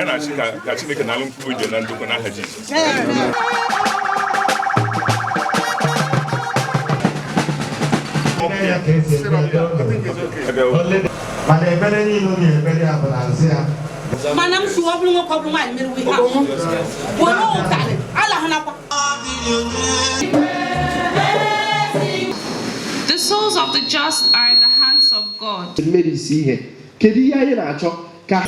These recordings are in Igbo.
na-achị ka Chineke na alụ mkpụrụ ije na ndokwa n'aha Jizọs. Mana ebere niile ọ na-ebere ya bụ na nsị ya. Mana m si ọ bụrụ nwoke ọ bụrụ nwaanyị mere ihe ahụ. Were ụtarị ala ha nakwa. The souls of the just are in the hands of God. Mmeri isi ihe. Kedu ihe anyị na-achọ ka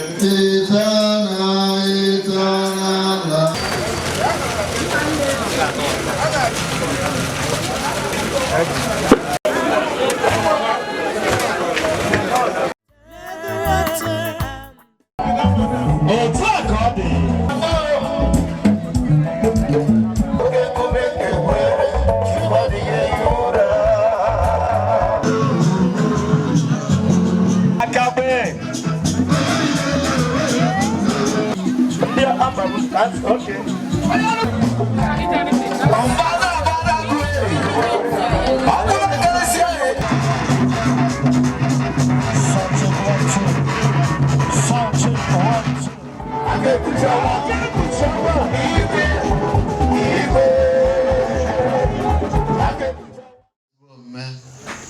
Okay.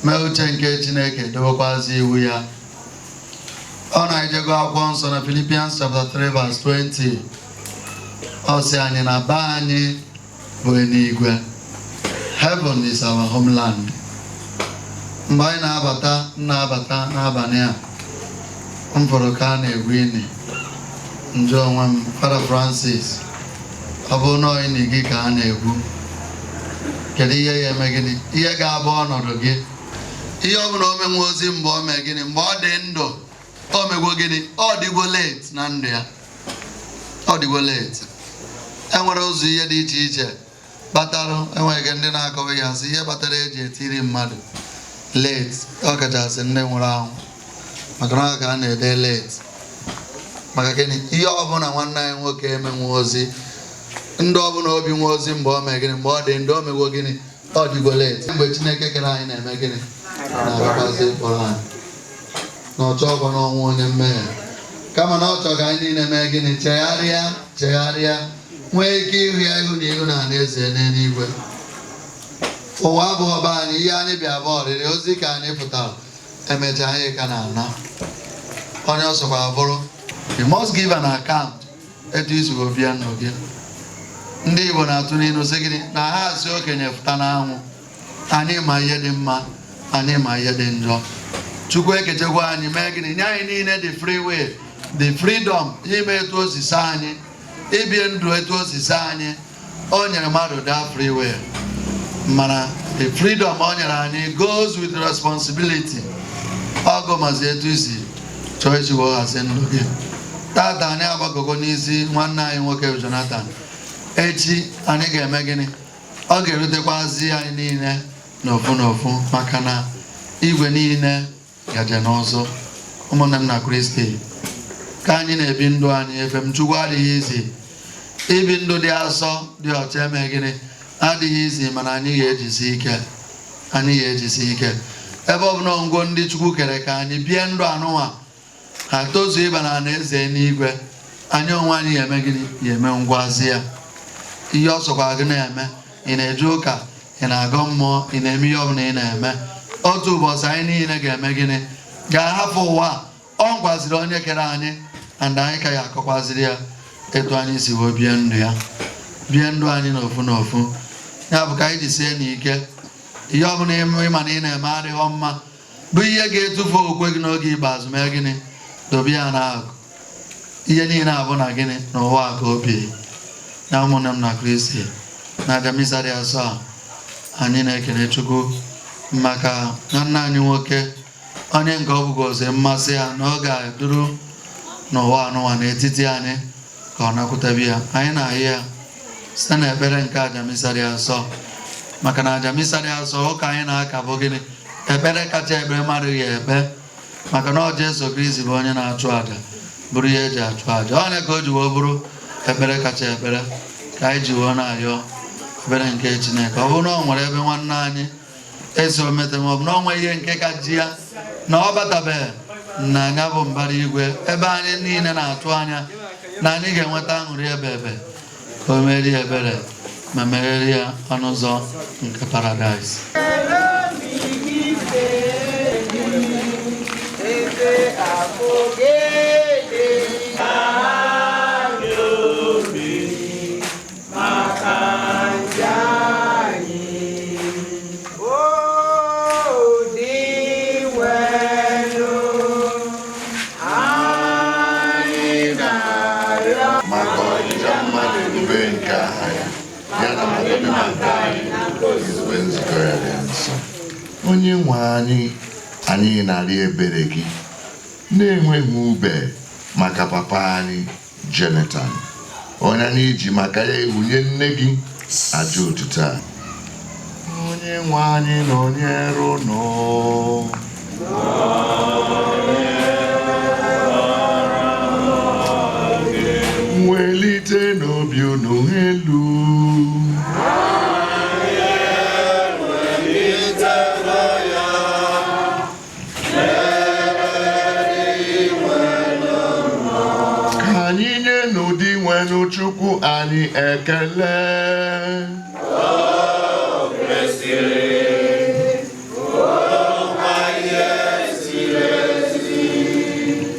mee uche nke Chineke debekwazi iwu ya. Ọ na-ejego akwụkwọ nsọ na Philippians chapter 3 verse 20. Ọ sị anyị na be anyị bụ eluigwe. Heaven is our homeland. Mgbe anyị na-abata n'abalị a, m fọrọ ka a na-egwu ini njọ onwe m, Father Francis, ọ bụ na ini gị ka a na-egwu. Kedu ihe ya eme gịnị? Ihe ga-abụ ọnọdụ gị. Ihe ọ bụla o menwe ozi mgbe o mee gịnị? Mgbe ọ dị ndụ, o megwo gịnị? Ọ dịgo late na ndụ ya. Ọ dịgo late. Enwere ụzọ ihe dị iche iche kpatara, enweghị ndị na-akọwa ya sị ihe kpatara eji etiri mmadụ late, ọ kachasị ndị nwụrụ anwụ, maka na ka a na-ede late. Maka gịnị? Ihe ọbụla nwanne anyị nwoke emenwe ozi, ndị ọbụla obi nwe ozi mgbe o mee gịnị? Mgbe ọ dị ndụ, o megwo gịnị? Ọ dịgo late. Mgbe Chineke kere anyị na-eme gịnị? Na-abịakwazị ịkpọrọ anyị na ọ chọọkwa n'ọnwụ onye mmehie, kama na ọ chọọ ka anyị niile mee gịnị? Chegharịa nwee ike ịhụ ya ihu na ihu na alaeze n'eluigwe. Ụwa abụghị ọba anyị, ihe anyị bịa bụ ọrịrị, ozi ka anyị pụtara, emechaa anyị ka na-ana. Onye ọsọkwa bụrụ, you must give an account etu isi bịa ndụ gị. Ndị Igbo na-atụ n'ilu sị gịnị? Na ha asị okenye pụta n'anwụ, anyị ma ihe dị mma, anyị ma ihe dị njọ. Chukwu ekechekwa anyị mee gịnị? Nye anyị niile the free will, the freedom ime etu osisi anyị, ibie ndụ etu osisi anyị. O nyere mmadụ that free will, mana the freedom o nyere anyị goes with responsibility. Ọgụ mazi etu isi chọọ isi weghazi ndụ gị. Tata anyị agbagogo n'isi nwanne anyị nwoke Jonathan. Echi anyị ga-eme gịnị? Ọ ga-erutekwazi anyị niile n'ofu maka na igwe niile gaje n'ọzọ. Ụmụnne m na Kristi, ka anyị na-ebi ndụ anyị ebe m Chukwu adịghị izi. Ibi ndụ dị asọ dị ọcha eme gịnị? Adịghị izi, mana anyị ga-ejisi ike. Ebe ọ bụla ngwo ndị Chukwu kere ka anyị bie ndụ anụnwa ha tozuo ịba na alaeze n'igwe, anyị onwe anyị ga-eme gịnị? Ga-eme ngwazi ya. Ihe ọ sọkwa gị na-eme, ị na-eje ụka, ị na-agọ mmụọ, ị na-eme ihe ọbụla ị na-eme, otu ụbọchị anyị niile ga-eme gịnị? Ga-ahapụ ụwa. Ọ gwaziri onye kere anyị, and anyị ka ya akọkwaziri ya etu anyị si wee bie ndụ ya, bie ndụ anyị n'ofu. Ya bụ ka anyị jisie n'ike. Ihe ọbụla ịma na ị na-eme adịghị mma, bụ ihe ga-etufu okwe gị n'oge ikpeazụ, mee gịnị? Dobe ya n'akụ. Ihe niile abụ na gịnị? N'ụwa ka obi. Na ụmụnne m na Kristi, na aja misa dị asọ anyị na-ekele Chukwu maka nwanne anyị nwoke, onye nke ọ bụgozi mmasị ya na ọ ga-eduru n'ụwa anụnwa n'etiti anyị ka ọ nakwutebi ya. Anyị na-ahụ ya site n'ekpere nke aja misa dị asọ, maka na aja misa dị asọ ụka anyị na-aka bụ gịnị? Ekpere kacha ekpere mmadụ ga-ekpe, maka na ọ Jesu Kristi bụ onye na-achụ aja, bụrụ ihe eji achụ aja. Onye ka o ji wee bụrụ ekpere kacha ekpere, ka anyị ji wee na-ayọ ekpere nke Chineke. Ọ bụrụ na ọ nwere ebe nwanne anyị esi omete, ma ọ bụ na ọ nwee ihe nke ka ji ya na ọ batabeghị na anya bụ mbara igwe, ebe anyị niile na-atụ anya na anyị ga-enweta aṅụrị ebe ebe ka o merie ebere ma meghere ya ọnụ ụzọ nke paradaịs. Onye nwe anyị na-arịọ ebere gị na-enweghị ube maka papa anyị Jonathan, onye anyị ji maka ya ehunye nne gị aja otuto a. Onye nwe anyị nọnyere unu. Welite n'obi unu elu. Chukwu anyị ekele.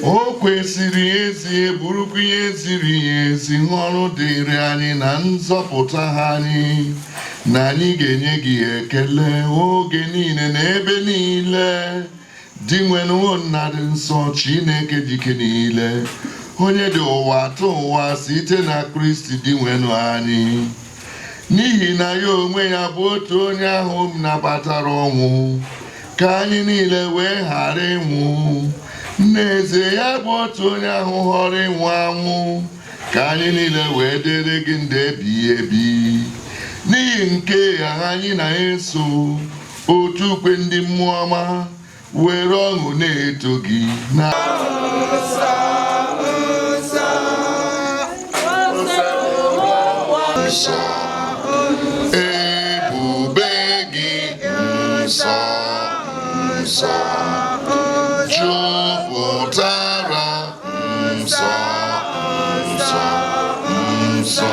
O kwesịrị ezi burukwa ihe ziri ezi ọrụ dịrị anyị na nzọpụta anyị, na anyị ga-enye gị ekele oge niile na ebe niile. Dị nwenụ nna dị nsọ, Chineke dike niile, onye dị ụwa atọ ụwa site na Kristi dị nwenụ anyị, n'ihi na ya onwe ya bụ otu onye ahụ nabatara ọnwụ ka anyị niile wee ghara ịnwụ. N'ezie ya bụ otu onye ahụ họrọ ịnwụ anwụ ka anyị niile wee dịrị gị ndụ ebighị ebi. N'ihi nke ya anyị na-eso otu ukwe ndị mmụọ ọma were ọṅụ na-eto gị na ebube gị nsọ nsọ jupụtara nsọ nsọ nsọ.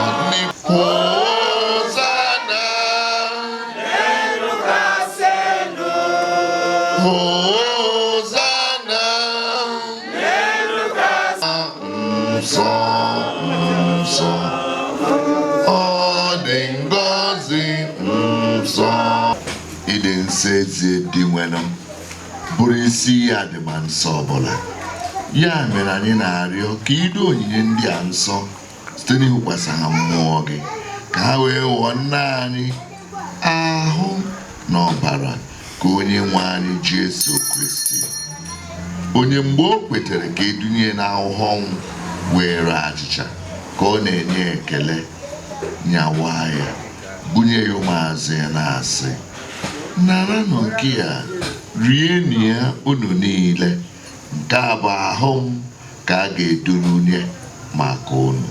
Hosana Hosana nsọ nsọ. Ịdị nsọ ezi dị nwenụ bụrụ isi ya dị ma nsọ ọbụla. Ya mere anyị na-arịọ ka ido onyinye ndị a nsọ site n'ịwụkwasị ha mmụọ gị, ka ha wee ghọọ nna anyị ahụ na ọbara ka onye nwe anyị Jesu Kristi, onye mgbe o kwetere ka edunye n'ahụhụ ọnwụ were achịcha ka ọ na-enye ekele, nyawa ya bunye ya ụmụazụ ya na-asị, naranụ nke ya, rienụ ya unu niile, nke a bụ ahụ m ka a ga-edurunye maka unu.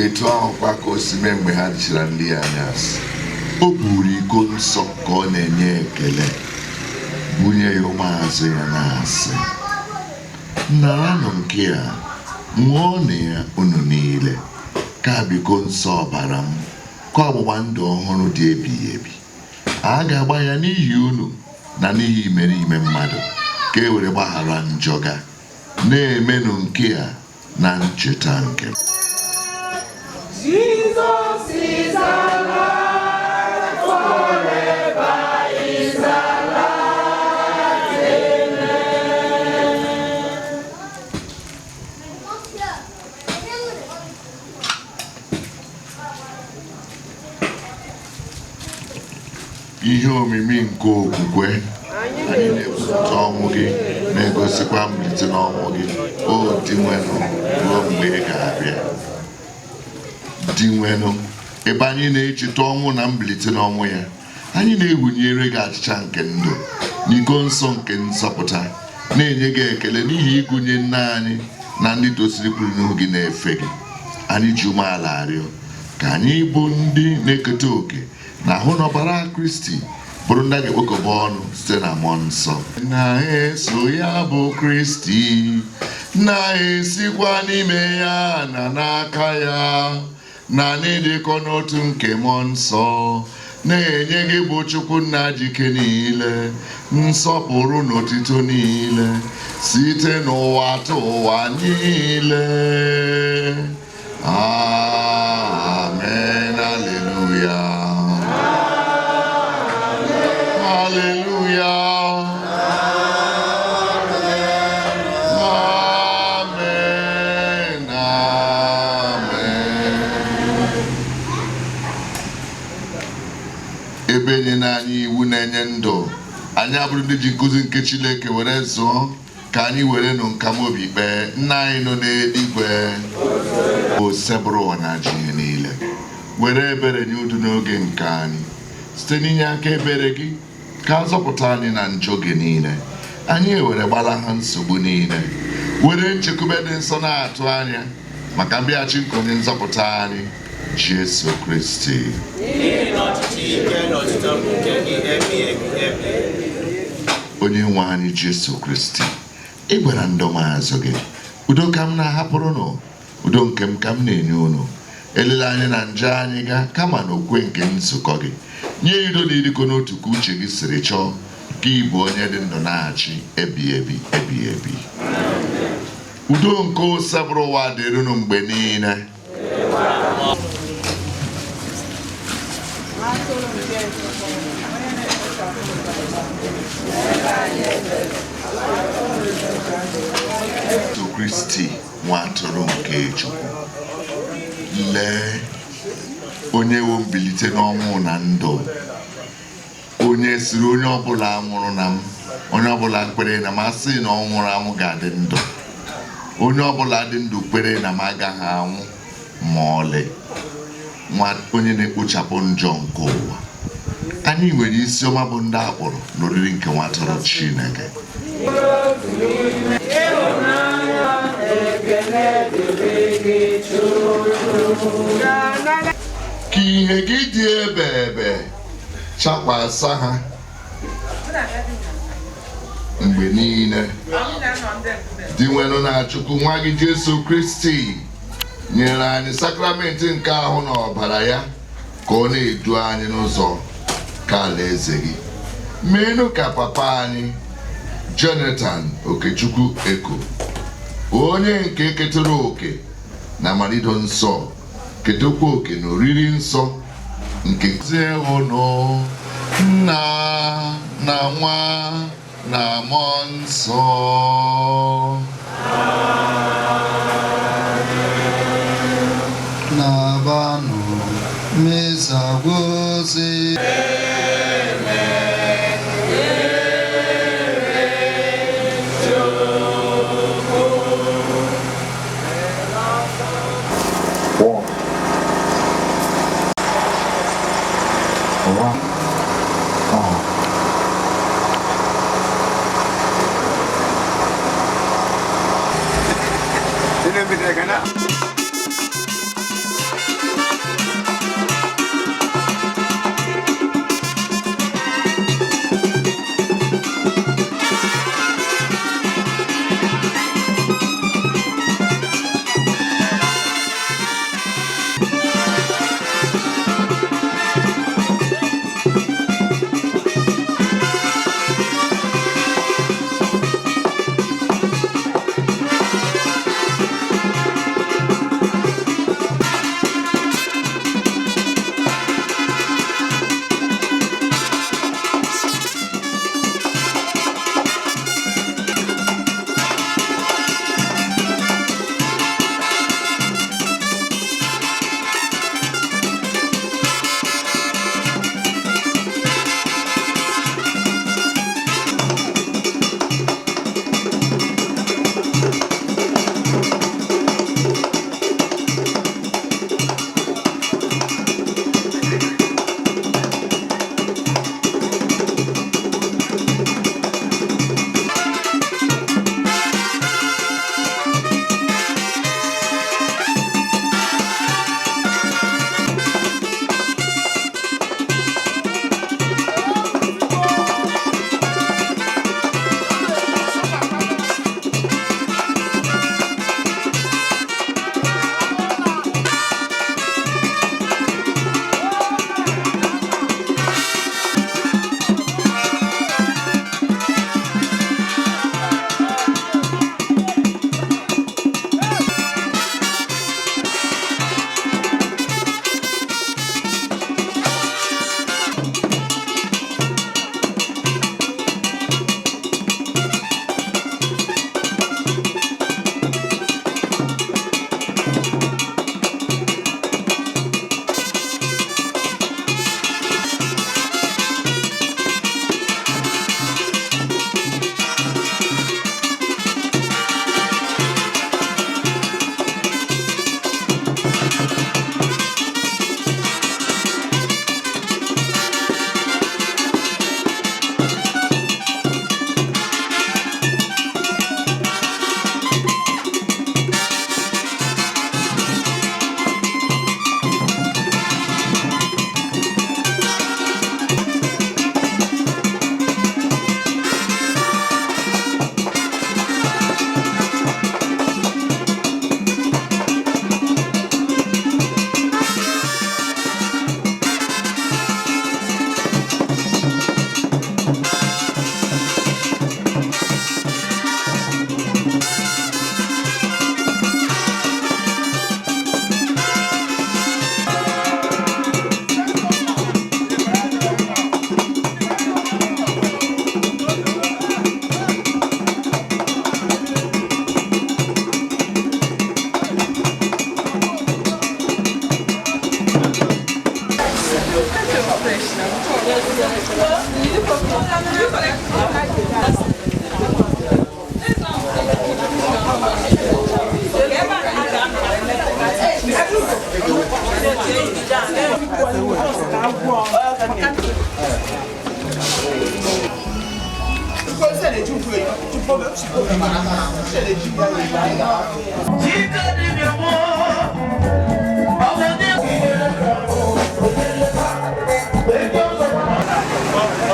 Etu ahụkwa ka o si mee mgbe ha dịchara ndị ya anyasị, o buru iko nsọ ka ọ na-enye ekele, bunye ya ụmụazụ ya na-asị, naranụ nke a, ṅụọnụ ya unu niile, ka biko nsọ ọbara m, ka ọgbụgba ndụ ọhụrụ dị ebighị ebi. A ga-agba ya n'ihi unu na n'ihi imerime mmadụ, ka e were gbaghara njọ ga, na-emenụ nke a na ncheta nke m. Jesus is alive, forever is alive, amen. Ihe omimi nke okwukwe anyị na-ebute ọnwụ gị, na-egosikwa mbilite n'ọnwụ gị, o dị nwenụ ruo mgbe ị ga-abịa. Dị nwenụ, ebe anyị na-echeta ọnwụ na mbilite n'ọnwụ ya, anyị na-ehunyere gị achịcha nke ndụ n'iko nsọ nke nzọpụta, na-enye gị ekele n'ihi ịgụnye nna anyị na ndị tosiri kwuru n'ihu gị na-efe gị. Anyị ji umeala arịọ ka anyị bụ ndị na-eketa oke na ahụ n'ọbara Kristi, bụrụ ndị a ga-ekpokọba ọnụ site na mmụọ nsọ. Na-eso ya bụ Kristi, na-esikwa n'ime ya na n'aka ya, na n'ịdịkọ n'otu nke mmụọ nsọ, na-enye gị bụ Chukwu nna jike niile nsọpụrụ na otito niile site n'ụwa ta ụwa niile. Amen. Hallelujah. Hallelujah. Amen. Amen. Ebe nyere anyị iwu na-enye ndụ, anyị abụrụ ndị ji nkụzi nke Chineke were zụọ, ka anyị were nụ nkamobi kpee. Nna anyị nọ n'eluigwe, o sebụrụ ụwa na ji ihe niile, were ebere nye udo n'oge nke anyị site n'inye aka ebere gị, ka azọpụta anyị na njọ gị niile. Anyị ewere gbalaha nsogbu niile, were nchekwube dị nsọ na-atụ anya maka mbịaghachi nke onye nzọpụta anyị Jesu Kristi. Onye nwe anyị Jesu Kristi, ị gwara ndị ụmụazụ gị, udo ka m na-ahapụrụ nụ, udo nke m ka m na-enye unu. Elela anyị na njọ anyị ga, kama na okwe nke nzukọ gị. Nye udo na ịdịkọ n'otu ka uche gị siri chọọ, ka ị bụ onye dị ndụ na-achị ebi ebi ebi ebi. Udo nke osebụrụ ụwa dịrị unu mgbe niile. Jesu Kristi, nwa atụrụ nke Chukwu, lee onye wo mbilite n'ọnwụ na ndụ, onye siri onye ọbụla nwụrụ na m, onye ọbụla kwere na m asị na ọ nwụrụ anwụ ga-adị ndụ, onye ọbụla dị ndụ kwere na m agaghị anwụ ma ọlị. Onye na-ekpochapụ njọ nke ụwa. Anyị nwere isi ọma bụ ndị akpọrọ n'oriri nke nwa atụrụ Chineke. Ka ihe gị dị ebe ebe chakwasa ha mgbe niile. Dị nwenụ na Chukwu nwa gị Jesu Kristi nyere anyị sakramenti nke ahụ na ọbara ya, ka ọ na-edu anyị n'ụzọ ka alaeze gị. Meenụ ka papa anyị Jonathan Okechukwu Eko, onye nke ketara oke na amalido nsọ, ketokwa oke na oriri nsọ nke ụnụ Nna na Nwa na Mmụọ Nsọ. Na-abanụ meza gozi.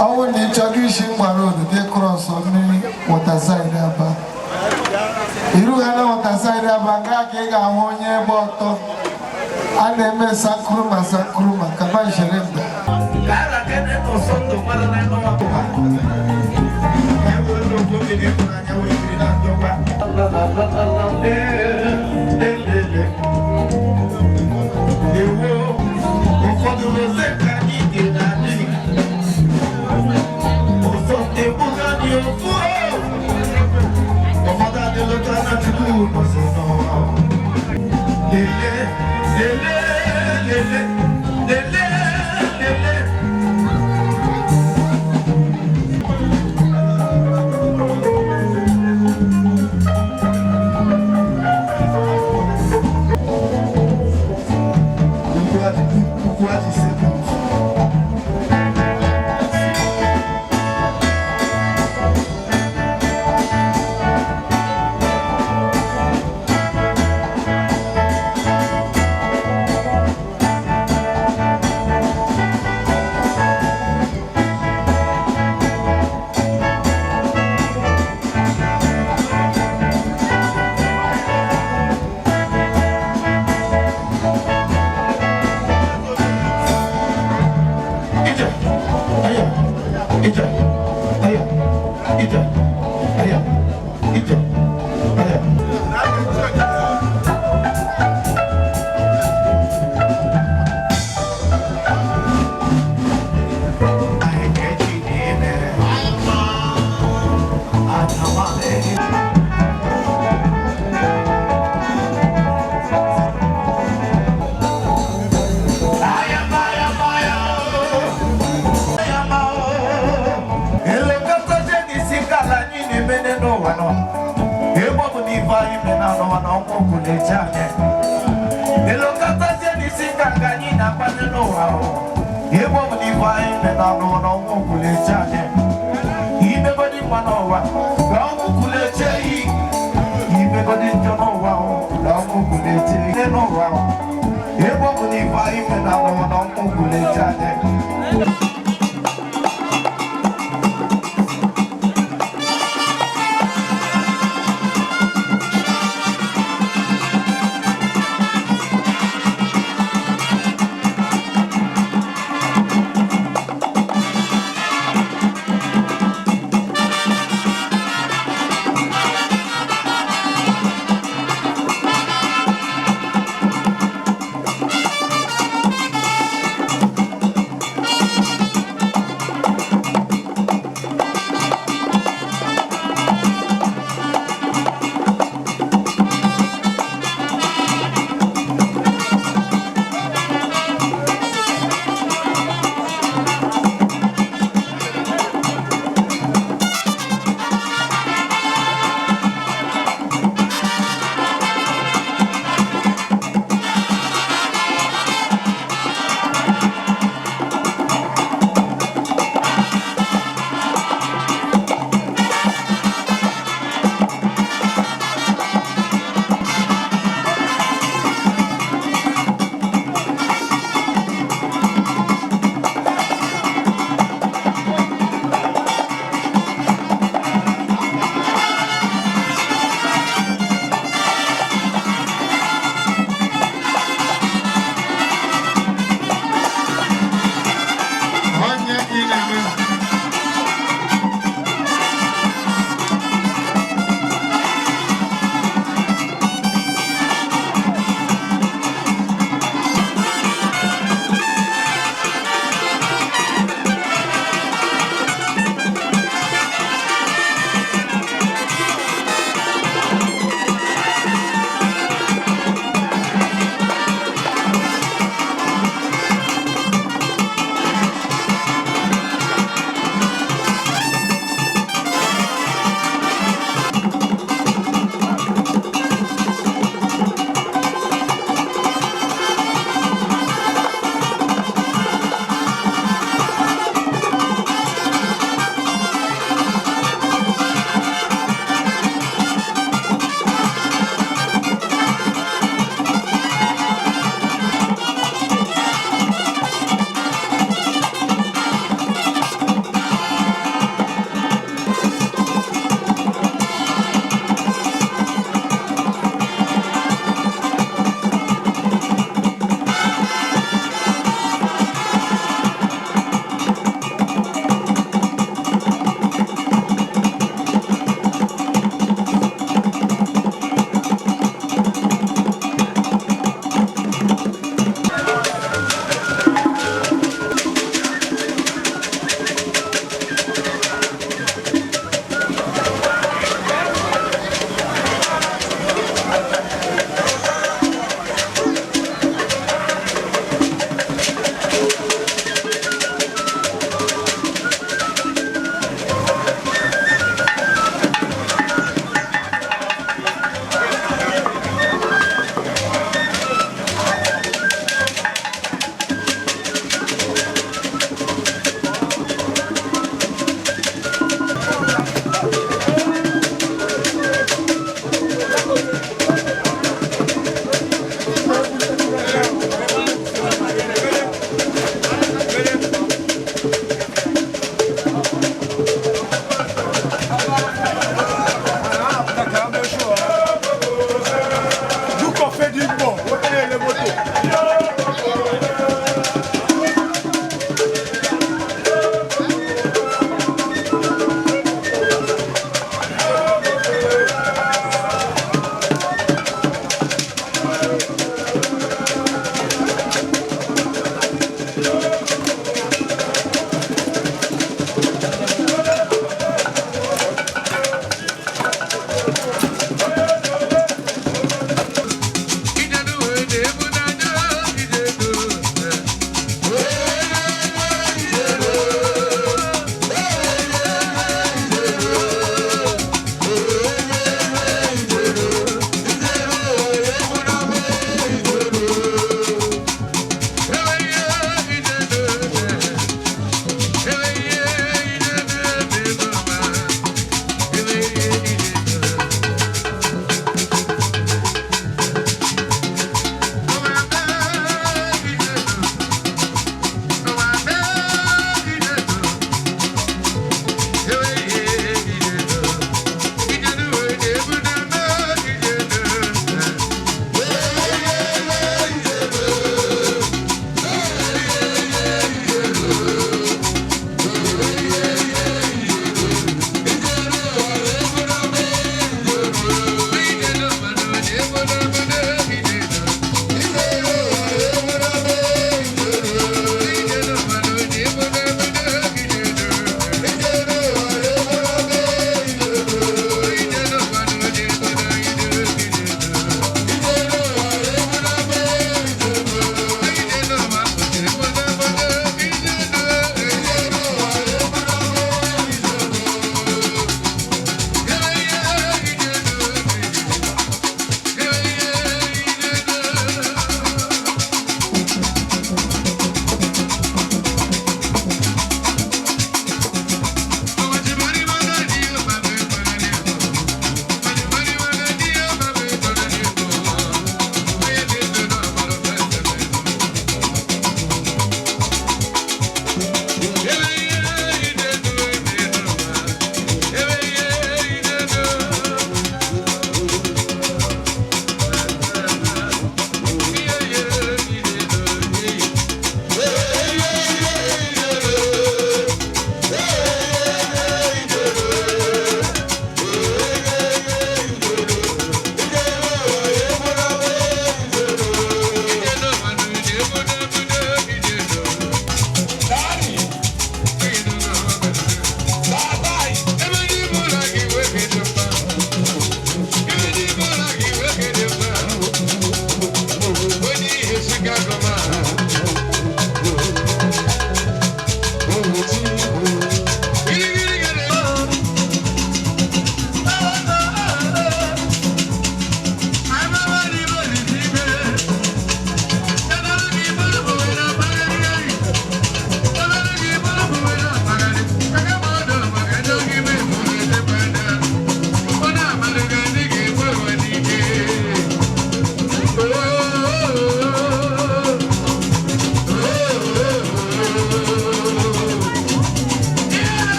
Our introduction road, they cross on me, water side Aba. You have water side Aba, Gaga, one year bottle. I never Sakruma, Kaban Sherenda.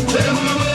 Hey,